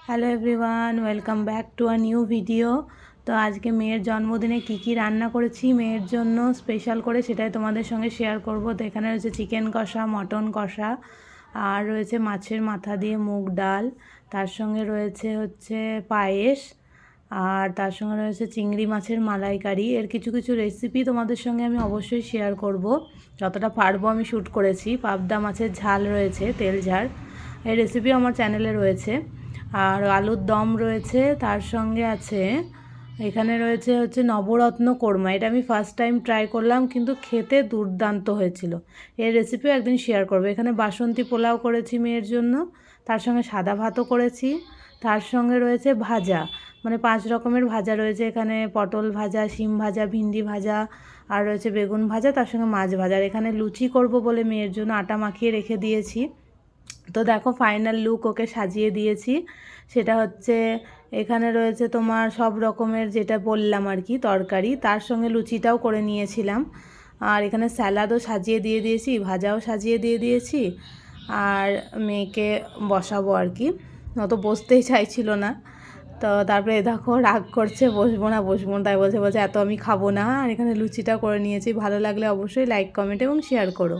Hello everyone, welcome back to a new video. তো আজকে মেয়ের জন্মদিনে কি রান্না করেছি মেয়ের জন্য স্পেশাল করে, সেটাই তোমাদের সঙ্গে শেয়ার করব। তো এখানে রয়েছে চিকেন কষা, মটন কষা, আর রয়েছে মাছের মাথা দিয়ে মুগ ডাল, তার সঙ্গে রয়েছে পায়েস, আর তার সঙ্গে রয়েছে চিংড়ি মাছের মালাইকারি। এর কিছু কিছু রেসিপি তোমাদের সঙ্গে আমি অবশ্যই শেয়ার করব, যতটা পারবো আমি শ্যুট করেছি। পাবদা মাছের ঝাল রয়েছে, তেল ঝাল, এই রেসিপিও আমার চ্যানেলে রয়েছে। আর আলুর দম রয়েছে, তার সঙ্গে আছে এখানে রয়েছে নবরত্ন কোরমা। এটা আমি ফার্স্ট টাইম ট্রাই করলাম, কিন্তু খেতে দুর্দান্ত হয়েছিল। এর রেসিপিও একদিন শেয়ার করবো। এখানে বাসন্তী পোলাও করেছি মেয়ের জন্য, তার সঙ্গে সাদা ভাতও করেছি, তার সঙ্গে রয়েছে ভাজা, মানে 5 রকমের ভাজা রয়েছে এখানে। পটল ভাজা, শিম ভাজা, ভিন্ডি ভাজা, আর রয়েছে বেগুন ভাজা, তার সঙ্গে মাছ ভাজা। আর এখানে লুচি করব বলে মেয়ের জন্য আটা মাখিয়ে রেখে দিয়েছি। তো দেখো ফাইনাল লুক ওকে সাজিয়ে দিয়েছি। সেটা এখানে রয়েছে তোমার সব রকমের, যেটা বললাম আর কি, তরকারি, তার সঙ্গে লুচিটাও করে নিয়েছিলাম। আর এখানে স্যালাডও সাজিয়ে দিয়ে দিয়েছি, ভাজাও সাজিয়ে দিয়ে দিয়েছি। আর মেয়েকে বসাবো আর কি, অত বসতেই চাইছিল না। তো তারপরে দেখো রাগ করছে, বসবো না বসবো না, তাই বলছে এত আমি খাবো না। আর এখানে লুচিটাও করে নিয়েছি। ভালো লাগলে অবশ্যই লাইক, কমেন্ট এবং শেয়ার করো।